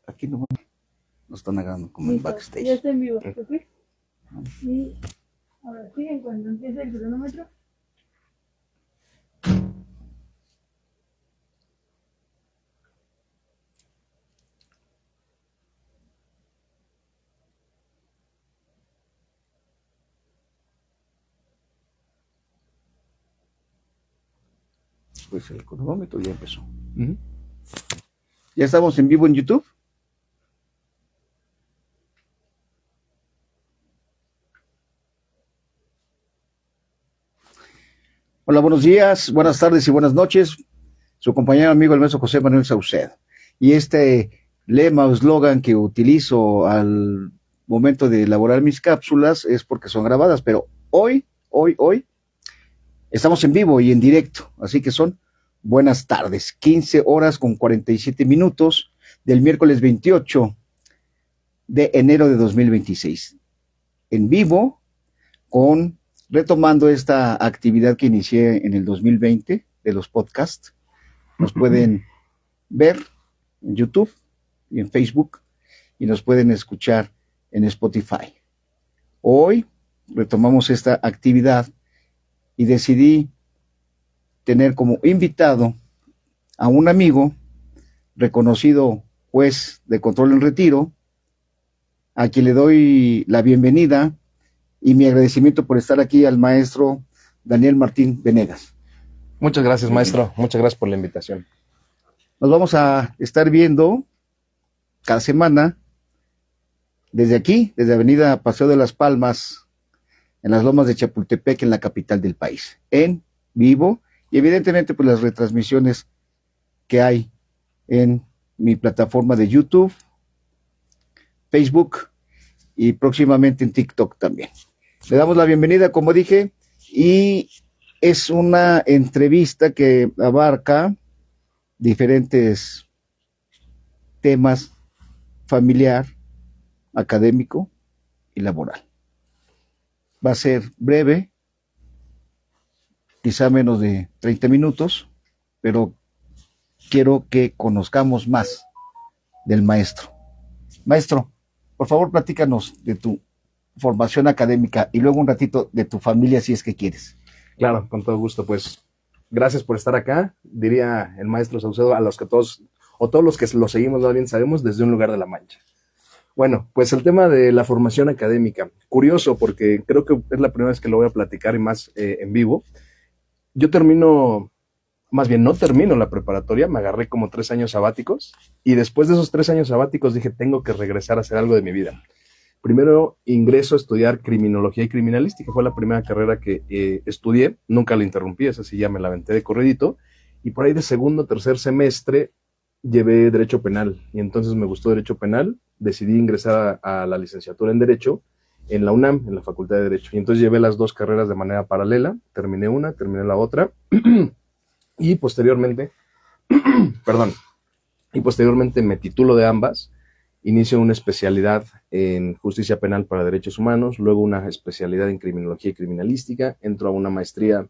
Aquí no nos están agarrando como en backstage. Ya está en vivo, ¿ok? Y ahora sí, en cuanto empiece el cronómetro. Pues el cronómetro ya empezó. ¿Ya estamos en vivo en YouTube? Hola, buenos días, buenas tardes y buenas noches. Su compañero amigo el maestro José Manuel Saucedo. Y este lema o eslogan que utilizo al momento de elaborar mis cápsulas es porque son grabadas, pero hoy, estamos en vivo y en directo, así que son buenas tardes, 15 horas con 47 minutos del miércoles 28 de enero de 2026. En vivo, retomando esta actividad que inicié en el 2020 de los podcasts. Nos pueden ver en YouTube y en Facebook y nos pueden escuchar en Spotify. Hoy retomamos esta actividad y decidí tener como invitado a un amigo, reconocido juez de control en retiro, a quien le doy la bienvenida y mi agradecimiento por estar aquí al maestro Daniel Martín Venegas. Muchas gracias, maestro. Muchas gracias por la invitación. Nos vamos a estar viendo cada semana desde aquí, desde Avenida Paseo de las Palmas, en las lomas de Chapultepec, en la capital del país, en vivo, y evidentemente pues las retransmisiones que hay en mi plataforma de YouTube, Facebook y próximamente en TikTok también. Le damos la bienvenida, como dije, y es una entrevista que abarca diferentes temas: familiar, académico y laboral. Va a ser breve, quizá menos de 30 minutos, pero quiero que conozcamos más del maestro. Maestro, por favor, platícanos de tu formación académica y luego un ratito de tu familia, si es que quieres. Claro, con todo gusto. Pues gracias por estar acá, diría el maestro Saucedo, a los que todos los que lo seguimos más bien sabemos, desde un lugar de la Mancha. Bueno, pues el tema de la formación académica, curioso porque creo que es la primera vez que lo voy a platicar y más en vivo. Yo no termino la preparatoria, me agarré como 3 años sabáticos y después de esos 3 años sabáticos dije, tengo que regresar a hacer algo de mi vida. Primero ingreso a estudiar criminología y criminalística, fue la primera carrera que estudié, nunca la interrumpí, esa sí ya me la aventé de corridito, y por ahí de segundo, tercer semestre llevé Derecho Penal, y entonces me gustó Derecho Penal, decidí ingresar a la licenciatura en Derecho en la UNAM, en la Facultad de Derecho, y entonces llevé las 2 carreras de manera paralela, terminé una, terminé la otra, y posteriormente me titulo de ambas. Inicio una especialidad en justicia penal para derechos humanos, luego una especialidad en criminología y criminalística, entro a una maestría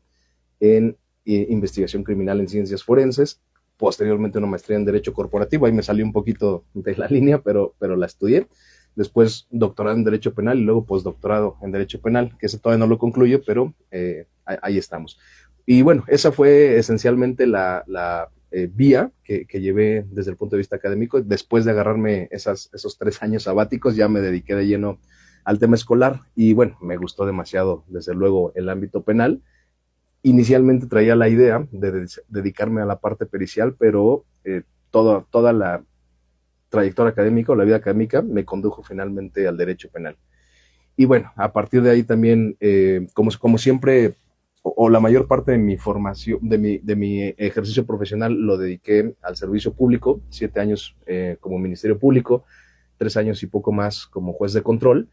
en investigación criminal en ciencias forenses, posteriormente una maestría en derecho corporativo, ahí me salió un poquito de la línea, pero la estudié. Después doctorado en derecho penal y luego postdoctorado en derecho penal, que ese todavía no lo concluyo, pero ahí estamos. Y bueno, esa fue esencialmente la vía que llevé desde el punto de vista académico. Después de agarrarme esos 3 años sabáticos, ya me dediqué de lleno al tema escolar y bueno, me gustó demasiado, desde luego, el ámbito penal. Inicialmente traía la idea de dedicarme a la parte pericial, pero toda la trayectoria académica o la vida académica me condujo finalmente al derecho penal. Y bueno, a partir de ahí también, como siempre, o la mayor parte de mi formación, de mi ejercicio profesional lo dediqué al servicio público, 7 años como Ministerio Público, 3 años y poco más como juez de control.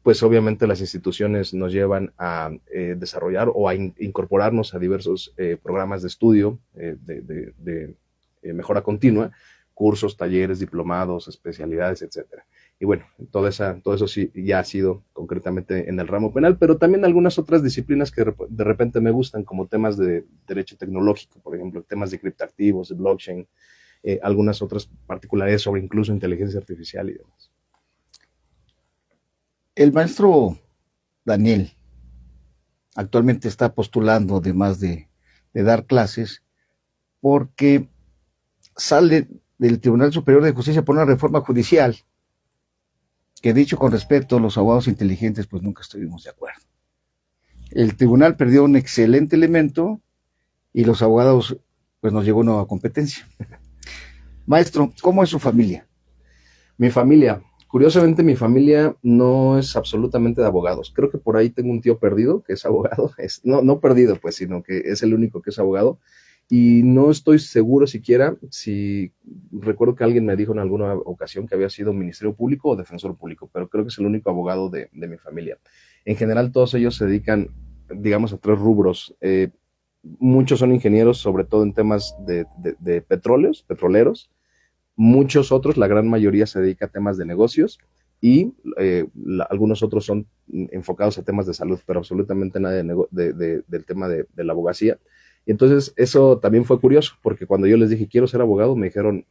Pues obviamente las instituciones nos llevan a desarrollar o a incorporarnos a diversos programas de estudio de mejora continua, cursos, talleres, diplomados, especialidades, etcétera. Y bueno, todo eso sí ya ha sido concretamente en el ramo penal, pero también algunas otras disciplinas que de repente me gustan, como temas de derecho tecnológico, por ejemplo, temas de criptoactivos, de blockchain, algunas otras particularidades sobre incluso inteligencia artificial y demás. El maestro Daniel actualmente está postulando, además de dar clases, porque sale del Tribunal Superior de Justicia por una reforma judicial, que dicho con respeto, los abogados inteligentes pues nunca estuvimos de acuerdo. El tribunal perdió un excelente elemento y los abogados pues nos llegó nueva competencia. Maestro, ¿cómo es su familia? Mi familia, curiosamente mi familia no es absolutamente de abogados. Creo que por ahí tengo un tío perdido que es abogado. No perdido pues, sino que es el único que es abogado. Y no estoy seguro siquiera si recuerdo que alguien me dijo en alguna ocasión que había sido Ministerio Público o Defensor Público, pero creo que es el único abogado de mi familia. En general todos ellos se dedican, digamos, a 3 rubros. Muchos son ingenieros, sobre todo en temas de petroleros. Muchos otros, la gran mayoría se dedica a temas de negocios y algunos otros son enfocados a temas de salud, pero absolutamente nada del tema de la abogacía. Y entonces eso también fue curioso, porque cuando yo les dije quiero ser abogado, me dijeron,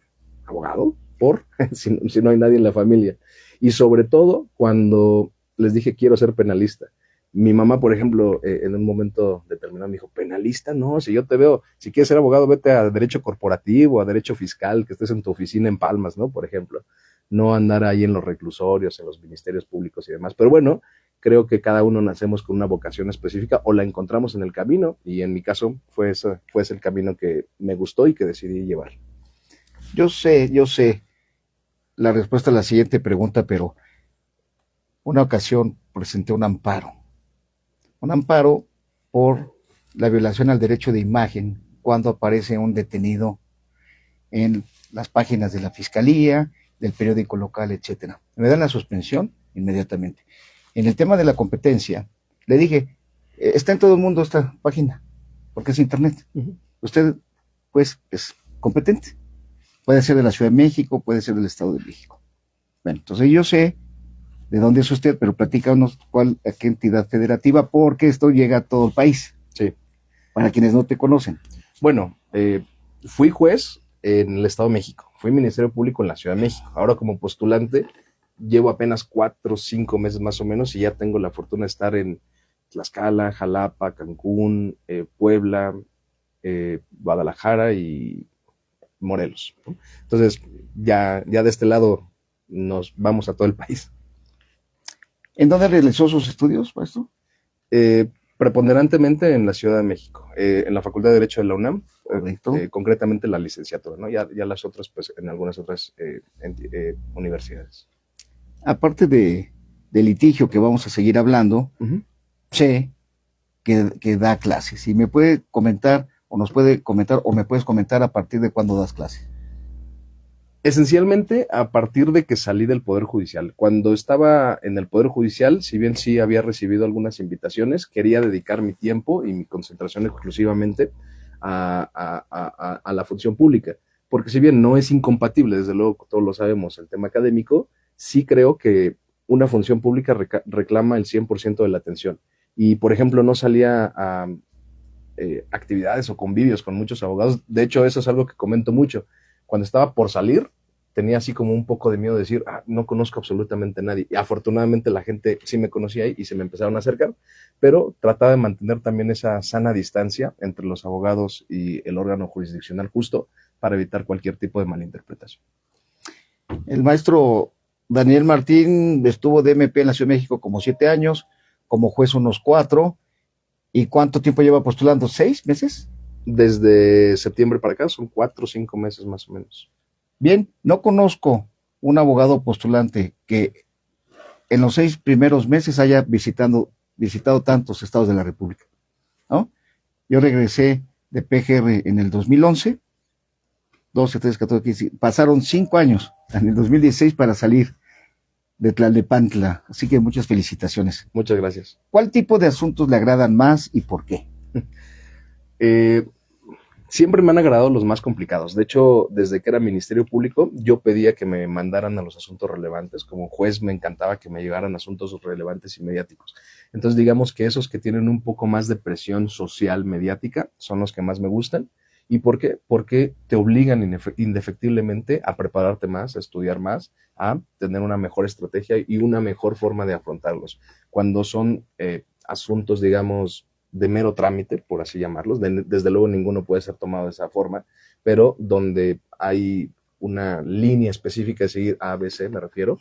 ¿abogado? ¿Por? si no hay nadie en la familia. Y sobre todo cuando les dije quiero ser penalista. Mi mamá, por ejemplo, en un momento determinado me dijo, ¿penalista? No, si yo te veo, si quieres ser abogado, vete a derecho corporativo, a derecho fiscal, que estés en tu oficina en Palmas, ¿no? Por ejemplo, no andar ahí en los reclusorios, en los ministerios públicos y demás. Pero bueno, creo que cada uno nacemos con una vocación específica o la encontramos en el camino y en mi caso fue ese el camino que me gustó y que decidí llevar. Yo sé la respuesta a la siguiente pregunta, pero una ocasión presenté un amparo por la violación al derecho de imagen cuando aparece un detenido en las páginas de la fiscalía, del periódico local, etcétera. Me dan la suspensión inmediatamente. En el tema de la competencia, le dije, está en todo el mundo esta página, porque es internet. Usted, pues, es competente. Puede ser de la Ciudad de México, puede ser del Estado de México. Bueno, entonces yo sé de dónde es usted, pero platícanos a qué entidad federativa, porque esto llega a todo el país. Sí. Para quienes no te conocen. Bueno, fui juez en el Estado de México, fui Ministerio Público en la Ciudad de México. Ahora como postulante llevo apenas 4 o 5 meses más o menos y ya tengo la fortuna de estar en Tlaxcala, Jalapa, Cancún, Puebla, Guadalajara y Morelos, ¿no? Entonces ya de este lado nos vamos a todo el país. ¿En dónde realizó sus estudios, maestro? Preponderantemente en la Ciudad de México, en la Facultad de Derecho de la UNAM, concretamente la licenciatura, ¿no? Ya las otras, pues en algunas otras universidades. Aparte de litigio que vamos a seguir hablando, sé que da clases. Y me puede comentar, o nos puede comentar, o me puedes comentar a partir de cuándo das clases. Esencialmente a partir de que salí del Poder Judicial. Cuando estaba en el Poder Judicial, si bien sí había recibido algunas invitaciones, quería dedicar mi tiempo y mi concentración exclusivamente a la función pública. Porque si bien no es incompatible, desde luego todos lo sabemos, el tema académico, sí creo que una función pública reclama el 100% de la atención. Y, por ejemplo, no salía a actividades o convivios con muchos abogados. De hecho, eso es algo que comento mucho. Cuando estaba por salir, tenía así como un poco de miedo de decir, no conozco absolutamente a nadie. Y afortunadamente la gente sí me conocía ahí y se me empezaron a acercar, pero trataba de mantener también esa sana distancia entre los abogados y el órgano jurisdiccional justo para evitar cualquier tipo de malinterpretación. El maestro Daniel Martín estuvo de MP en la Ciudad de México como 7 años, como juez unos 4. ¿Y cuánto tiempo lleva postulando? ¿6 meses? Desde septiembre para acá son 4 o 5 meses más o menos. Bien, no conozco un abogado postulante que en los 6 primeros meses haya visitado tantos estados de la República, ¿no? Yo regresé de PGR en el 2011, 12, 13, 14, 15, pasaron 5 años en el 2016 para salir de Tlalnepantla, así que muchas felicitaciones. Muchas gracias. ¿Cuál tipo de asuntos le agradan más y por qué? Siempre me han agradado los más complicados. De hecho, desde que era Ministerio Público, yo pedía que me mandaran a los asuntos relevantes. Como juez me encantaba que me llegaran asuntos relevantes y mediáticos. Entonces, digamos que esos que tienen un poco más de presión social mediática son los que más me gustan. ¿Y por qué? Porque te obligan indefectiblemente a prepararte más, a estudiar más, a tener una mejor estrategia y una mejor forma de afrontarlos. Cuando son asuntos, digamos, de mero trámite, por así llamarlos, desde luego ninguno puede ser tomado de esa forma, pero donde hay una línea específica de seguir A, B, C, me refiero,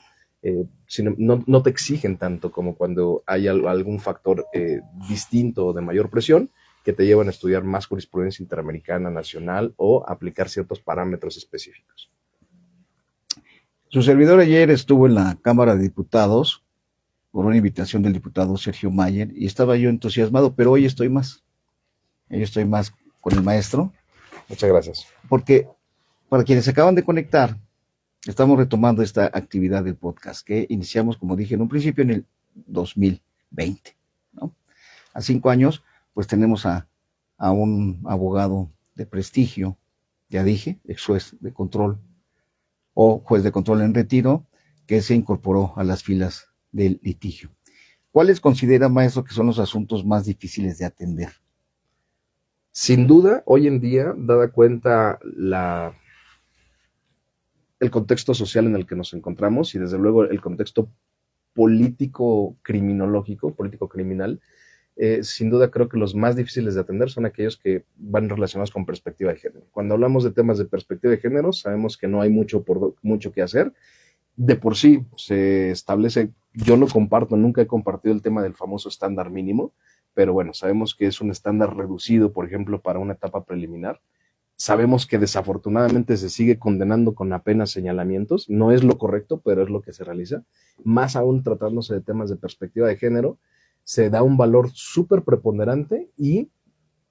no te exigen tanto como cuando hay algún factor distinto o de mayor presión que te llevan a estudiar más jurisprudencia interamericana, nacional o aplicar ciertos parámetros específicos. Su servidor ayer estuvo en la Cámara de Diputados por una invitación del diputado Sergio Mayer y estaba yo entusiasmado, pero hoy estoy más. Hoy estoy más con el maestro. Muchas gracias. Porque para quienes se acaban de conectar, estamos retomando esta actividad del podcast que iniciamos, como dije en un principio, en el 2020, ¿no? A 5 años, pues tenemos a un abogado de prestigio, ya dije, ex juez de control o juez de control en retiro, que se incorporó a las filas del litigio. ¿Cuáles considera, maestro, que son los asuntos más difíciles de atender? Sin duda, hoy en día, dada cuenta el contexto social en el que nos encontramos y desde luego el contexto político-criminológico, político-criminal, sin duda creo que los más difíciles de atender son aquellos que van relacionados con perspectiva de género. Cuando hablamos de temas de perspectiva de género, sabemos que no hay mucho que hacer. De por sí se establece, yo no comparto, nunca he compartido el tema del famoso estándar mínimo, pero bueno, sabemos que es un estándar reducido, por ejemplo, para una etapa preliminar. Sabemos que desafortunadamente se sigue condenando con apenas señalamientos, no es lo correcto, pero es lo que se realiza. Más aún tratándose de temas de perspectiva de género, se da un valor súper preponderante y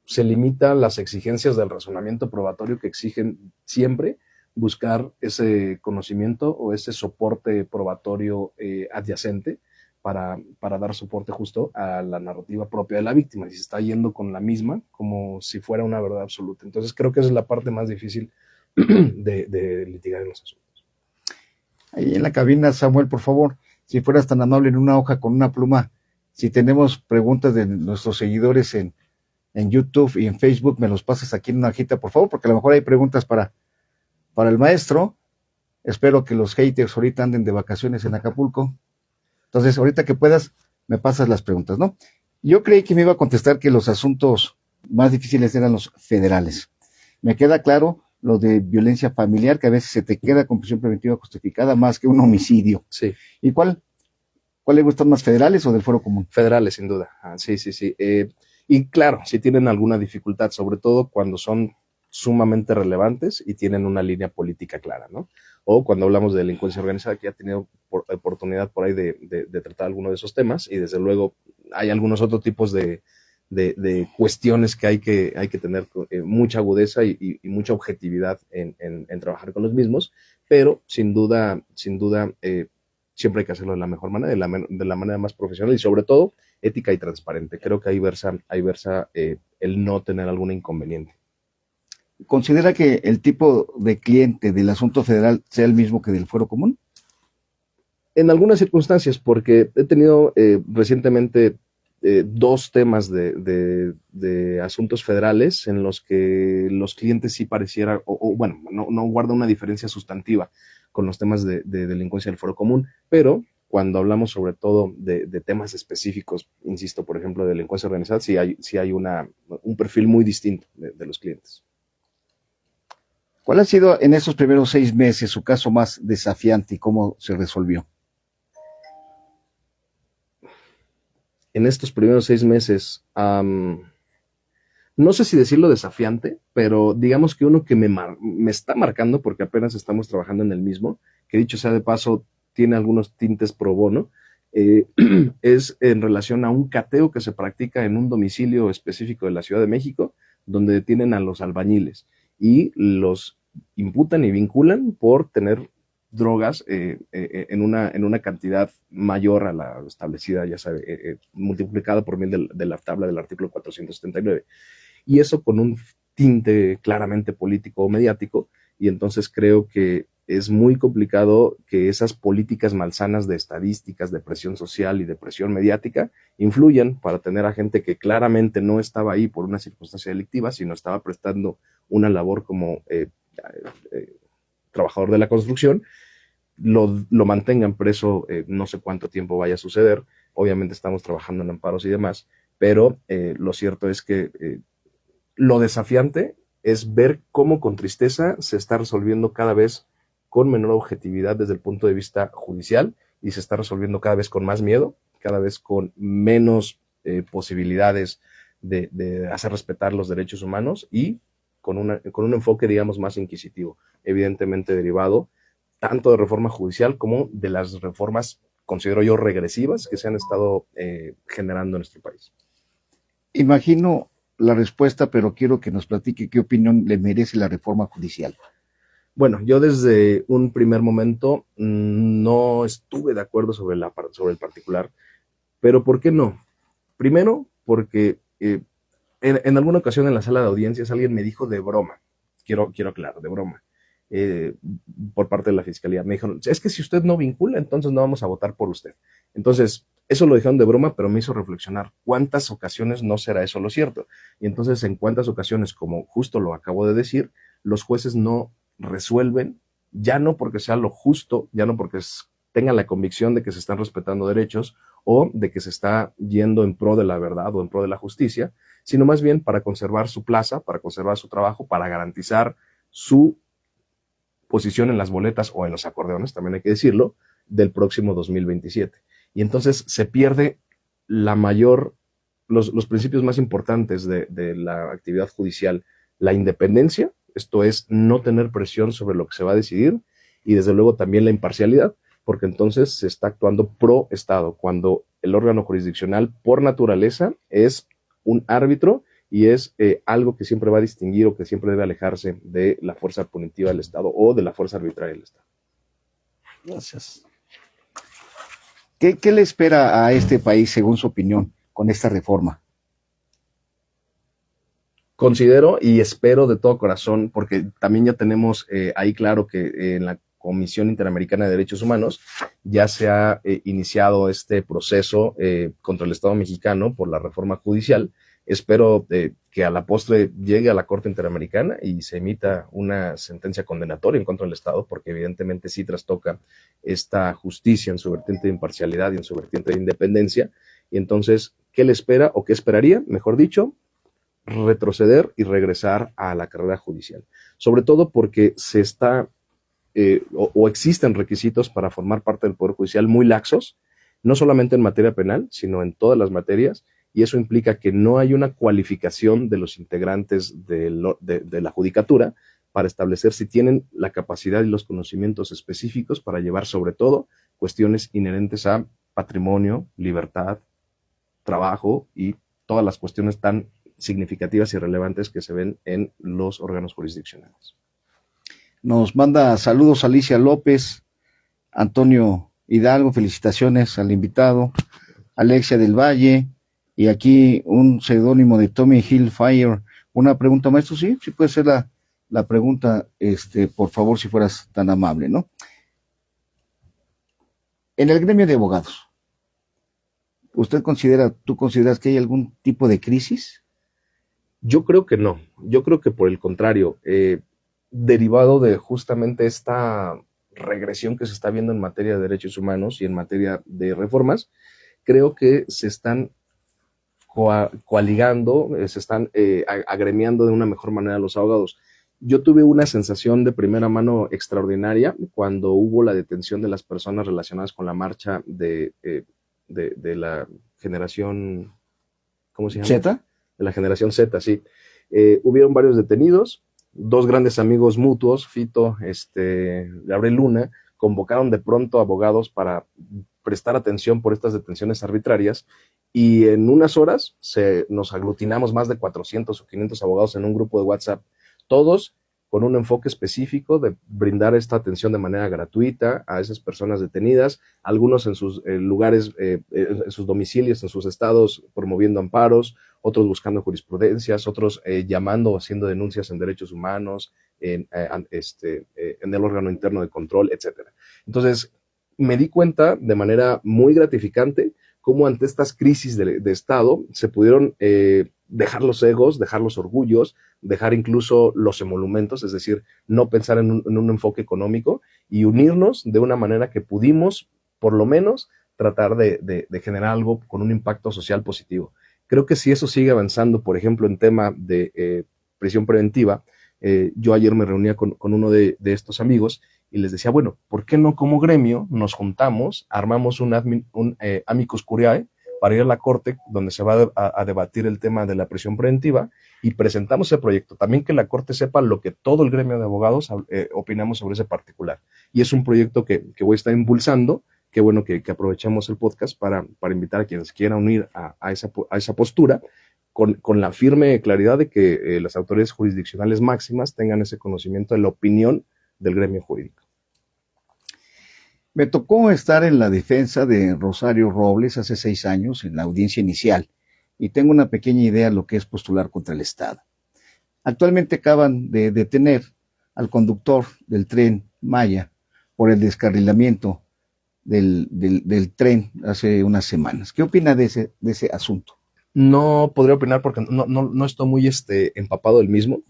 se limitan las exigencias del razonamiento probatorio que exigen siempre buscar ese conocimiento o ese soporte probatorio adyacente para dar soporte justo a la narrativa propia de la víctima y se está yendo con la misma como si fuera una verdad absoluta. Entonces creo que esa es la parte más difícil de litigar en los asuntos. Ahí en la cabina, Samuel, por favor, si fueras tan amable, en una hoja con una pluma, si tenemos preguntas de nuestros seguidores en YouTube y en Facebook, me los pasas aquí en una hojita, por favor, porque a lo mejor hay preguntas para el maestro. Espero que los haters ahorita anden de vacaciones en Acapulco. Entonces, ahorita que puedas, me pasas las preguntas, ¿no? Yo creí que me iba a contestar que los asuntos más difíciles eran los federales. Me queda claro lo de violencia familiar, que a veces se te queda con prisión preventiva justificada más que un homicidio. Sí. ¿Y cuál le gustan más, federales o del fuero común? Federales, sin duda. Sí. Y claro, si tienen alguna dificultad, sobre todo cuando son sumamente relevantes y tienen una línea política clara, ¿no? O cuando hablamos de delincuencia organizada, que ya he tenido oportunidad por ahí de tratar alguno de esos temas y desde luego hay algunos otros tipos de cuestiones que hay que tener mucha agudeza y mucha objetividad en trabajar con los mismos, pero sin duda siempre hay que hacerlo de la mejor manera, de la manera más profesional y sobre todo ética y transparente. Creo que ahí versa el no tener algún inconveniente. ¿Considera que el tipo de cliente del asunto federal sea el mismo que del fuero común? En algunas circunstancias, porque he tenido recientemente 2 temas de asuntos federales en los que los clientes sí pareciera, bueno, no guarda una diferencia sustantiva con los temas de delincuencia del fuero común, pero cuando hablamos sobre todo de temas específicos, insisto, por ejemplo, de delincuencia organizada, sí hay un perfil muy distinto de los clientes. ¿Cuál ha sido en esos primeros 6 meses su caso más desafiante y cómo se resolvió? En estos primeros 6 meses, no sé si decirlo desafiante, pero digamos que uno que me está marcando, porque apenas estamos trabajando en el mismo, que dicho sea de paso, tiene algunos tintes pro bono, es en relación a un cateo que se practica en un domicilio específico de la Ciudad de México, donde detienen a los albañiles y los imputan y vinculan por tener drogas en una cantidad mayor a la establecida, ya sabe, multiplicada por 1000 de la tabla del artículo 479. Y eso con un tinte claramente político o mediático, y entonces creo que es muy complicado que esas políticas malsanas de estadísticas, de presión social y de presión mediática influyan para tener a gente que claramente no estaba ahí por una circunstancia delictiva, sino estaba prestando una labor como trabajador de la construcción, lo mantengan preso, no sé cuánto tiempo vaya a suceder. Obviamente estamos trabajando en amparos y demás, pero lo cierto es que lo desafiante es ver cómo con tristeza se está resolviendo cada vez con menor objetividad desde el punto de vista judicial y se está resolviendo cada vez con más miedo, cada vez con menos posibilidades de hacer respetar los derechos humanos y con un enfoque, digamos, más inquisitivo, evidentemente derivado tanto de reforma judicial como de las reformas, considero yo, regresivas que se han estado generando en nuestro país. Imagino la respuesta, pero quiero que nos platique qué opinión le merece la reforma judicial. Bueno, yo desde un primer momento no estuve de acuerdo sobre el particular, pero ¿por qué no? Primero, porque en alguna ocasión en la sala de audiencias alguien me dijo de broma, quiero aclarar, de broma, por parte de la fiscalía. Me dijeron, es que si usted no vincula, entonces no vamos a votar por usted. Entonces, eso lo dijeron de broma, pero me hizo reflexionar, ¿cuántas ocasiones no será eso lo cierto? Y entonces, ¿en cuántas ocasiones, como justo lo acabo de decir, los jueces no resuelven, ya no porque sea lo justo, ya no porque tengan la convicción de que se están respetando derechos o de que se está yendo en pro de la verdad o en pro de la justicia, sino más bien para conservar su plaza, para conservar su trabajo, para garantizar su posición en las boletas o en los acordeones, también hay que decirlo, del próximo 2027. Y entonces se pierde los principios más importantes de la actividad judicial, la independencia, esto es no tener presión sobre lo que se va a decidir, y desde luego también la imparcialidad, porque entonces se está actuando pro Estado, cuando el órgano jurisdiccional por naturaleza es un árbitro y es algo que siempre va a distinguir o que siempre debe alejarse de la fuerza punitiva del Estado o de la fuerza arbitraria del Estado. Gracias. ¿Qué le espera a este país, según su opinión, con esta reforma? Considero y espero de todo corazón, porque también ya tenemos ahí claro que en la Comisión Interamericana de Derechos Humanos ya se ha iniciado este proceso contra el Estado mexicano por la reforma judicial. Espero que a la postre llegue a la Corte Interamericana y se emita una sentencia condenatoria en contra del Estado, porque evidentemente sí trastoca esta justicia en su vertiente de imparcialidad y en su vertiente de independencia. Y entonces, ¿qué le espera o qué esperaría, mejor dicho? Retroceder y regresar a la carrera judicial, sobre todo porque se está o existen requisitos para formar parte del Poder Judicial muy laxos, no solamente en materia penal, sino en todas las materias, y eso implica que no hay una cualificación de los integrantes de la judicatura para establecer si tienen la capacidad y los conocimientos específicos para llevar sobre todo cuestiones inherentes a patrimonio, libertad, trabajo y todas las cuestiones tan significativas y relevantes que se ven en los órganos jurisdiccionales. Nos manda saludos Alicia López, Antonio Hidalgo, felicitaciones al invitado, Alexia del Valle, y aquí un seudónimo de Tommy Hillfire. Una pregunta, maestro, sí puede ser la pregunta, por favor, si fueras tan amable, ¿no? En el gremio de abogados, ¿tú consideras que hay algún tipo de crisis? Yo creo que no, yo creo que por el contrario, derivado de justamente esta regresión que se está viendo en materia de derechos humanos y en materia de reformas, creo que se están coaligando, se están agremiando de una mejor manera los abogados. Yo tuve una sensación de primera mano extraordinaria cuando hubo la detención de las personas relacionadas con la marcha de la generación, ¿cómo se llama? ¿Z? De la generación Z, sí. Hubieron varios detenidos, dos grandes amigos mutuos, Fito, Gabriel Luna, convocaron de pronto abogados para prestar atención por estas detenciones arbitrarias, y en unas horas nos aglutinamos más de 400 o 500 abogados en un grupo de WhatsApp, todos con un enfoque específico de brindar esta atención de manera gratuita a esas personas detenidas, algunos en sus lugares, en sus domicilios, en sus estados, promoviendo amparos, otros buscando jurisprudencias, otros llamando o haciendo denuncias en derechos humanos, en el órgano interno de control, etcétera. Entonces, me di cuenta de manera muy gratificante cómo ante estas crisis de Estado se pudieron dejar los egos, dejar los orgullos, dejar incluso los emolumentos, es decir, no pensar en un enfoque económico y unirnos de una manera que pudimos, por lo menos, tratar de generar algo con un impacto social positivo. Creo que si eso sigue avanzando, por ejemplo, en tema de prisión preventiva, yo ayer me reunía con uno de estos amigos y les decía, bueno, ¿por qué no como gremio nos juntamos, armamos un amicus curiae para ir a la corte donde se va a debatir el tema de la prisión preventiva y presentamos el proyecto? También que la corte sepa lo que todo el gremio de abogados opinamos sobre ese particular. Y es un proyecto que voy a estar impulsando. Qué bueno que aprovechemos el podcast para invitar a quienes quieran unir a esa postura con la firme claridad de que las autoridades jurisdiccionales máximas tengan ese conocimiento de la opinión del gremio jurídico. Me tocó estar en la defensa de Rosario Robles hace 6 años en la audiencia inicial y tengo una pequeña idea de lo que es postular contra el Estado. Actualmente acaban de detener al conductor del tren Maya por el descarrilamiento del tren hace unas semanas. ¿Qué opina de ese asunto? No podría opinar porque no estoy muy empapado del mismo,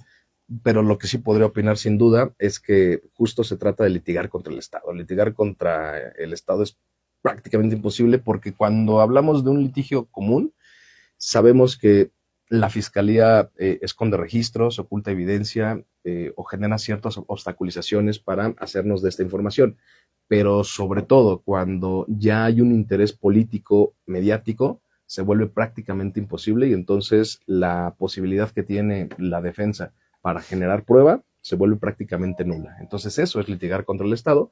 pero lo que sí podría opinar sin duda es que justo se trata de litigar contra el Estado. Litigar contra el Estado es prácticamente imposible porque cuando hablamos de un litigio común, sabemos que la Fiscalía esconde registros, oculta evidencia o genera ciertas obstaculizaciones para hacernos de esta información. Pero sobre todo cuando ya hay un interés político mediático, se vuelve prácticamente imposible y entonces la posibilidad que tiene la defensa para generar prueba se vuelve prácticamente nula. Entonces eso es litigar contra el Estado.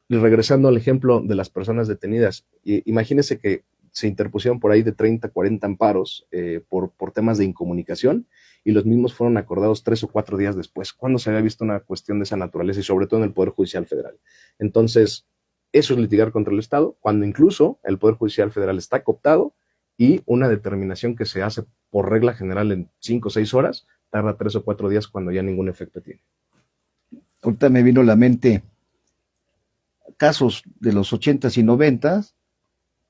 Y regresando al ejemplo de las personas detenidas, imagínense que se interpusieron por ahí de 30, 40 amparos por temas de incomunicación y los mismos fueron acordados 3 o 4 días después. ¿Cuándo se había visto una cuestión de esa naturaleza y sobre todo en el Poder Judicial Federal? Entonces, eso es litigar contra el Estado, cuando incluso el Poder Judicial Federal está cooptado y una determinación que se hace por regla general en 5 o 6 horas tarda 3 o 4 días cuando ya ningún efecto tiene. Ahorita me vino a la mente casos de los 80s y 90s,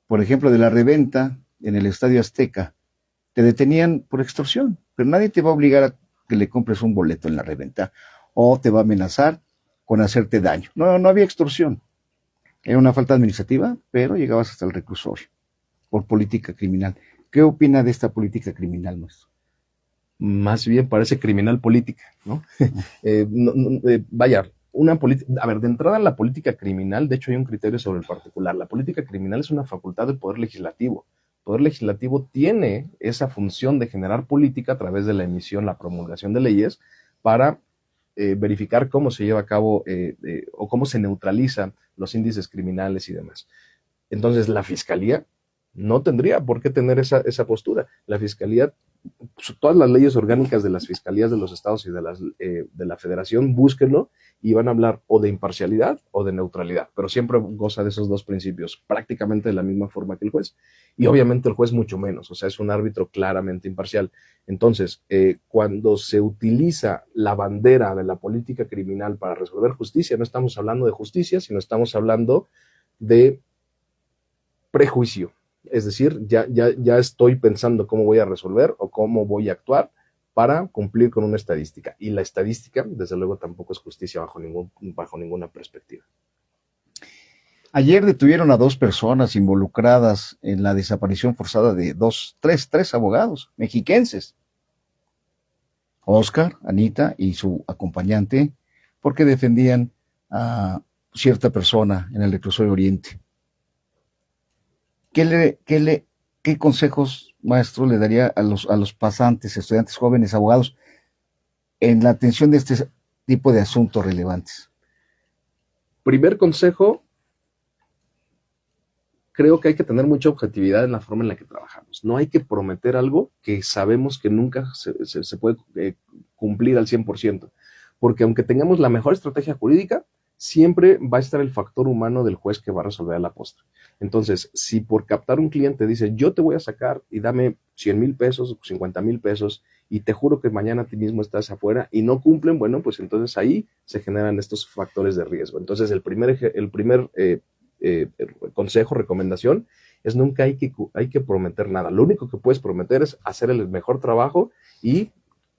por ejemplo, de la reventa en el Estadio Azteca. Te detenían por extorsión, pero nadie te va a obligar a que le compres un boleto en la reventa o te va a amenazar con hacerte daño. No había extorsión. Era una falta administrativa, pero llegabas hasta el reclusorio por política criminal. ¿Qué opina de esta política criminal nuestra? Más bien parece criminal política, ¿no? Vaya, a ver, de entrada la política criminal, de hecho hay un criterio sobre el particular. La política criminal es una facultad del Poder Legislativo. El Poder Legislativo tiene esa función de generar política a través de la emisión, la promulgación de leyes para verificar cómo se lleva a cabo o cómo se neutralizan los índices criminales y demás. Entonces, la Fiscalía no tendría por qué tener esa postura. La Fiscalía, todas las leyes orgánicas de las fiscalías de los estados y de la federación, búsquenlo y van a hablar o de imparcialidad o de neutralidad, pero siempre goza de esos dos principios, prácticamente de la misma forma que el juez. Y obviamente el juez mucho menos, o sea, es un árbitro claramente imparcial. Entonces, cuando se utiliza la bandera de la política criminal para resolver justicia, no estamos hablando de justicia, sino estamos hablando de prejuicio. Es decir, ya estoy pensando cómo voy a resolver o cómo voy a actuar para cumplir con una estadística. Y la estadística, desde luego, tampoco es justicia bajo ninguna perspectiva. Ayer detuvieron a 2 personas involucradas en la desaparición forzada de tres abogados mexiquenses. Oscar, Anita y su acompañante, porque defendían a cierta persona en el reclusorio Oriente. ¿Qué consejos, maestro, le daría a los pasantes, estudiantes jóvenes, abogados, en la atención de este tipo de asuntos relevantes? Primer consejo, creo que hay que tener mucha objetividad en la forma en la que trabajamos. No hay que prometer algo que sabemos que nunca se puede cumplir al 100%, porque aunque tengamos la mejor estrategia jurídica, siempre va a estar el factor humano del juez que va a resolver a la postre. Entonces, si por captar un cliente dice, yo te voy a sacar y dame 100,000 pesos, 50,000 pesos, y te juro que mañana a ti mismo estás afuera y no cumplen, bueno, pues entonces ahí se generan estos factores de riesgo. Entonces el primer consejo, recomendación, es nunca hay que prometer nada. Lo único que puedes prometer es hacer el mejor trabajo y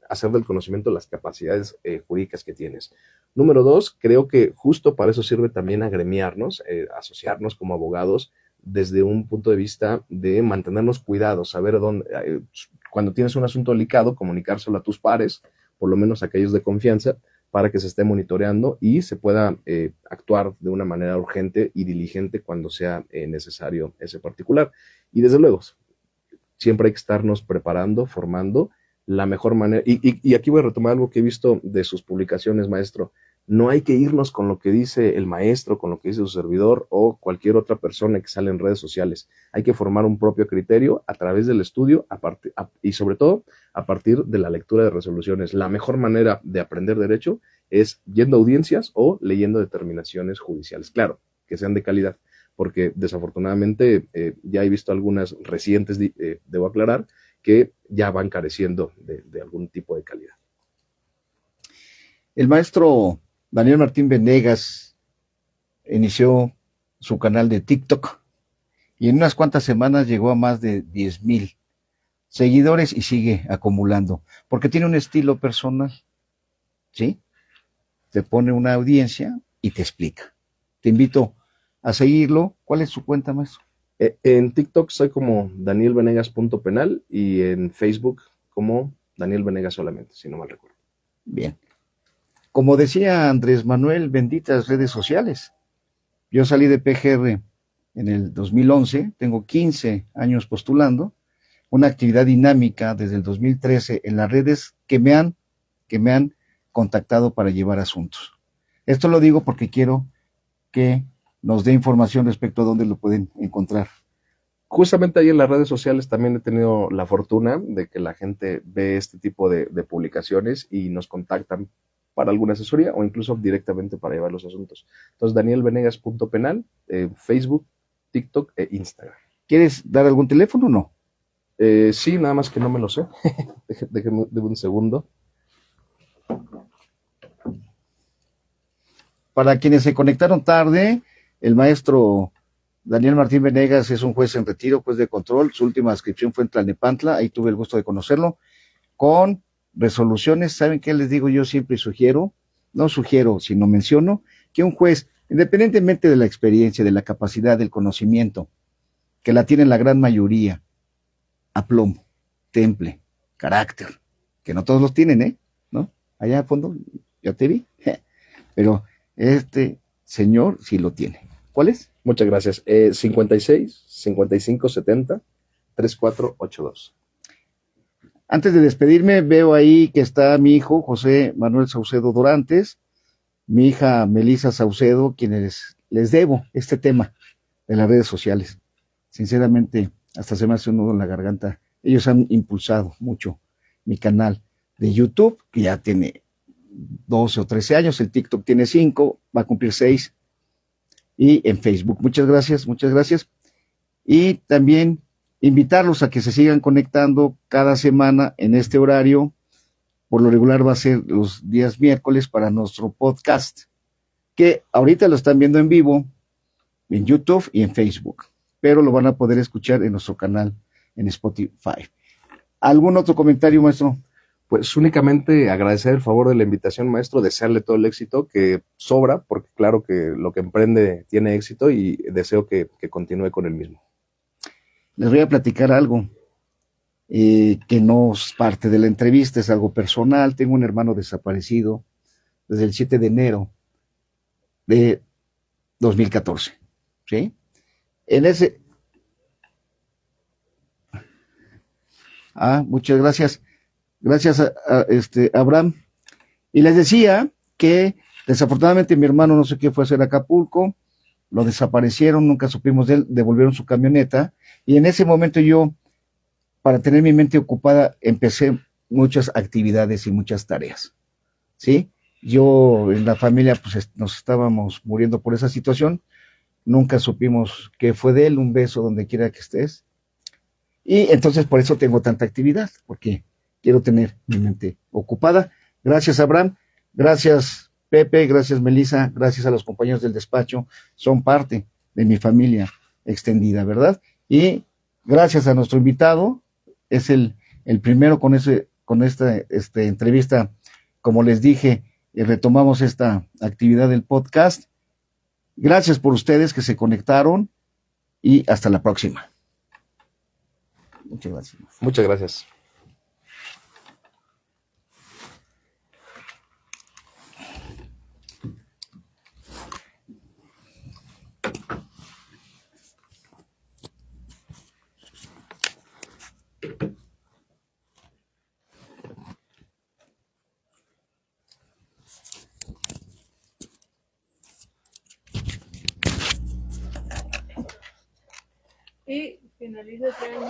hacer del conocimiento las capacidades jurídicas que tienes. Número 2, creo que justo para eso sirve también agremiarnos, asociarnos como abogados desde un punto de vista de mantenernos cuidados, saber dónde, cuando tienes un asunto delicado, comunicárselo a tus pares, por lo menos aquellos de confianza, para que se esté monitoreando y se pueda actuar de una manera urgente y diligente cuando sea necesario ese particular. Y desde luego, siempre hay que estarnos preparando, formando la mejor manera. Y aquí voy a retomar algo que he visto de sus publicaciones, maestro. No hay que irnos con lo que dice el maestro, con lo que dice su servidor o cualquier otra persona que sale en redes sociales. Hay que formar un propio criterio a través del estudio y sobre todo a partir de la lectura de resoluciones. La mejor manera de aprender derecho es yendo a audiencias o leyendo determinaciones judiciales. Claro, que sean de calidad, porque desafortunadamente ya he visto algunas recientes, debo aclarar, que ya van careciendo de algún tipo de calidad. El maestro Daniel Martín Venegas inició su canal de TikTok y en unas cuantas semanas llegó a más de 10,000 seguidores y sigue acumulando, porque tiene un estilo personal, ¿sí? Te pone una audiencia y te explica. Te invito a seguirlo. ¿Cuál es su cuenta, maestro? En TikTok soy como danielvenegas.penal y en Facebook como Daniel Venegas solamente, si no mal recuerdo. Bien. Como decía Andrés Manuel, benditas redes sociales. Yo salí de PGR en el 2011, tengo 15 años postulando, una actividad dinámica desde el 2013 en las redes que me han contactado para llevar asuntos. Esto lo digo porque quiero que nos dé información respecto a dónde lo pueden encontrar. Justamente ahí en las redes sociales también he tenido la fortuna de que la gente ve este tipo de publicaciones y nos contactan para alguna asesoría o incluso directamente para llevar los asuntos. Entonces, danielvenegas.penal, Facebook, TikTok e Instagram. ¿Quieres dar algún teléfono o no? Sí, nada más que no me lo sé. Déjeme un segundo. Para quienes se conectaron tarde, el maestro Daniel Martín Venegas es un juez en retiro, juez de control. Su última inscripción fue en Tlalnepantla, ahí tuve el gusto de conocerlo, con resoluciones. ¿Saben qué les digo? Yo siempre sugiero, no sugiero, sino menciono, que un juez, independientemente de la experiencia, de la capacidad, del conocimiento, que la tienen la gran mayoría, aplomo, temple, carácter, que no todos los tienen, ¿no? Allá al fondo, ya te vi, pero este señor sí lo tiene. ¿Cuál es? Muchas gracias. 56 55 70 3482. Antes de despedirme, veo ahí que está mi hijo, José Manuel Saucedo Dorantes, mi hija Melisa Saucedo, quienes les debo este tema de las redes sociales. Sinceramente, hasta se me hace un nudo en la garganta. Ellos han impulsado mucho mi canal de YouTube, que ya tiene 12 o 13 años, el TikTok tiene 5, va a cumplir 6, y en Facebook. Muchas gracias, muchas gracias. Y también invitarlos a que se sigan conectando cada semana en este horario. Por lo regular va a ser los días miércoles para nuestro podcast, que ahorita lo están viendo en vivo en YouTube y en Facebook, pero lo van a poder escuchar en nuestro canal en Spotify. ¿Algún otro comentario, maestro? Pues únicamente agradecer el favor de la invitación, maestro, desearle todo el éxito que sobra, porque claro que lo que emprende tiene éxito y deseo que continúe con el mismo. Les voy a platicar algo que no es parte de la entrevista, es algo personal. Tengo un hermano desaparecido desde el 7 de enero de 2014, ¿sí? En ese... muchas gracias. Gracias a Abraham. Y les decía que desafortunadamente mi hermano no sé qué fue a hacer a Acapulco, lo desaparecieron, nunca supimos de él, devolvieron su camioneta, y en ese momento yo, para tener mi mente ocupada, empecé muchas actividades y muchas tareas, ¿sí? Yo en la familia pues nos estábamos muriendo por esa situación, nunca supimos qué fue de él. Un beso donde quiera que estés. Y entonces por eso tengo tanta actividad, porque quiero tener mi mente ocupada. Gracias, Abraham. Gracias, Pepe. Gracias, Melissa. Gracias a los compañeros del despacho. Son parte de mi familia extendida, ¿verdad? Y gracias a nuestro invitado. Es el primero con esta entrevista. Como les dije, retomamos esta actividad del podcast. Gracias por ustedes que se conectaron y hasta la próxima. Muchas gracias. Muchas gracias. Y finaliza este año.